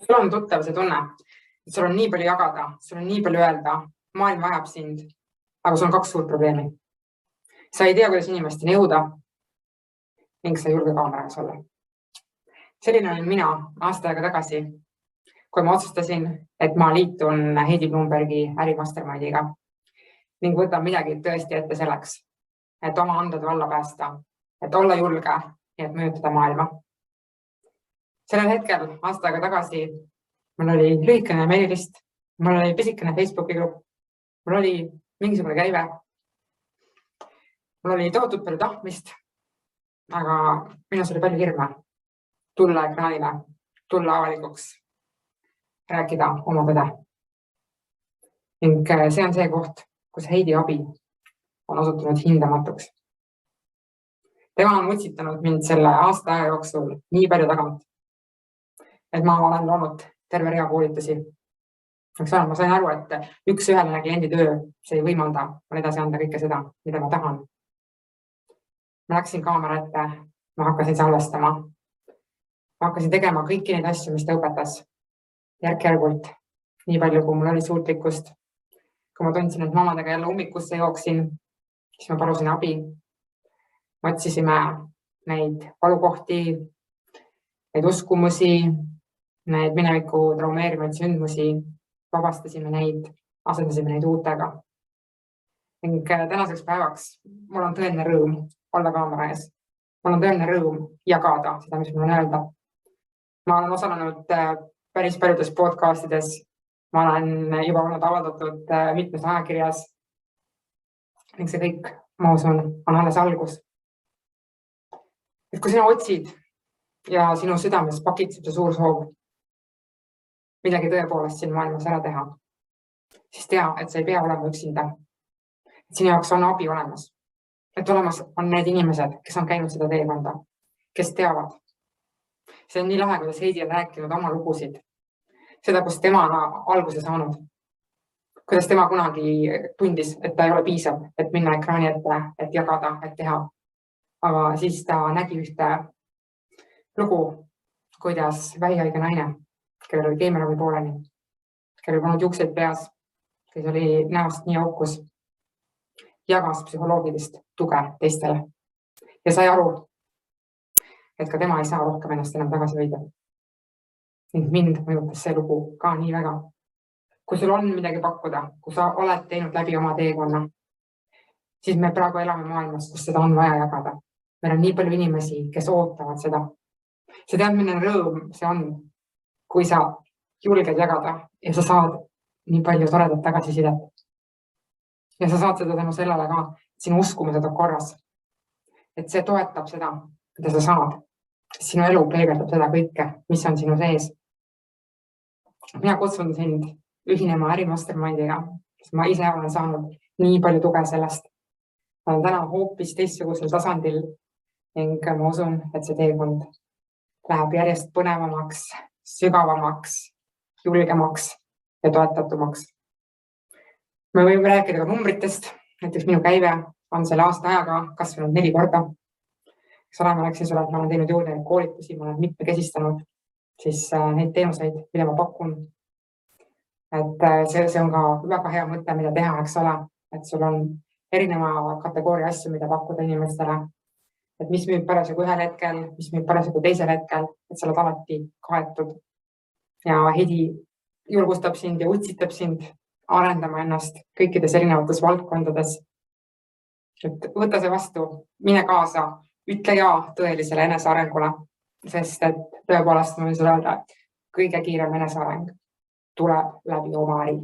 sul on tuttav see tunne, et sul on nii palju jagada, sul on nii palju öelda, maailm vajab sind, aga sul on 2 suurt probleemi. Sa ei tea, kuidas inimesteni jõuda ning sa ei julge kaameraga olla. Selline olin mina aasta aega tagasi, kui ma otsustasin, et ma liitun Heidi Bloombergi ärimastermindiga ning võtan midagi tõesti ette selleks, et oma anded valla päästa, et olla julge ja et mõjutada maailma. Sellel hetkel aasta aega tagasi mul oli lühikene meilist, mul oli pisikene Facebooki grupp, mul oli mingisugune käive, mul oli tohutult palju tahtmist, aga minus oli palju hirme tulla ekraanile, tulla avalikuks, rääkida oma tõde. Ning see on see koht, kus Heidi abi on osutunud hindamatuks. Tema on utsitanud mind selle aasta aja jooksul nii palju tagant, et ma olen loonud terve rea koolitusi. Ma sain aru, et üks ühele kliendi töö, see ei võimalda mul edasi anda kõike seda, mida ma tahan. Ma läksin kaamera ette, ma hakkasin salvestama. Ma hakkasin tegema kõiki neid asju, mis ta õpetas. Järk-järgult, nii palju, kui mul oli suutlikkust. Kui ma tundsin, et mamadega jälle ummikusse jooksin, siis ma palusin abi. Me otsisime neid valukohti, neid uskumusi, neid mineviku traumeerivaid sündmusi, vabastasime neid, asendasime neid uutega. Ning tänaseks päevaks mul on tõeline rõõm olla kaamera ees. Mul on tõeline rõõm jagada seda, mis mul on öelda. Ma olen osalenud päris paljudes podcastides. Ma olen juba olnud avaldatud mitmes ajakirjas. Ning see kõik, ma usun, on alles algus. Et kui sina otsid ja sinu südames pakitseb see suur soov midagi tõepoolest siin maailmas ära teha, siis tea, et sa ei pea olema üksinda. Et sinu jaoks on abi olemas. Et olemas on need inimesed, kes on käinud seda teekonda, kes teavad. See on nii lahe, kuidas Heidi on rääkinud oma lugusid. Seda, kus tema on alguse saanud. Kuidas tema kunagi tundis, et ta ei ole piisav, et minna ekraani ette, et jagada, et teha. Aga siis ta nägi ühte lugu, kuidas vähihaige naine, kellel oli keemiaravi pooleni, kellel polnud juukseid peas, kes oli näost nii aukus, jagas psühholoogilist tuge teistele ja sai aru, et ka tema ei saa rohkem ennast enam tagasi hoida. Ning mind mõjutas see lugu ka nii väga. Kui sul on midagi pakkuda, kui sa oled teinud läbi oma teekonna, siis me praegu elame maailmas, kus seda on vaja jagada. Meil on nii palju inimesi, kes ootavad seda. See tead, milline rõõm see on, kui sa julged jagada ja sa saad nii palju toredat tagasisidet. Ja sa saad seda tänu sellele ka, et sinu uskumused on korras. Et see toetab seda, mida sa saad. Sinu elu peegeldab seda kõike, mis on sinu sees. Mina kutsun sind ühinema ärimastermindiga, sest ma ise olen saanud nii palju tuge sellest. Ma olen täna hoopis teistsugusel tasandil ning ma usun, et see teekond läheb järjest põnevamaks, sügavamaks, julgemaks ja toetatumaks. Me võime rääkida ka numbritest. Näiteks minu käive on selle aasta ajaga kasvanud 4 korda. Ma rääksin sulle, et ma olen teinud juurde koolitusi, ma olen mitmekesistanud siis neid teenuseid, mida ma pakun. Et see on ka väga hea mõte, mida teha, eks ole, et sul on erineva kategooria asju, mida pakkuda inimestele. Et mis müüb parasjagu ühel hetkel, mis müüb parasjagu teisel hetkel, et sa oled alati kaetud. Ja Heidi julgustab sind ja utsitab sind arendama ennast kõikides erinevates valdkondades. Et võta see vastu, mine kaasa, ütle ja tõelisele enesearengule, sest et tõepoolest ma võin sulle öelda, et kõige kiirem eneseareng tuleb läbi oma äri.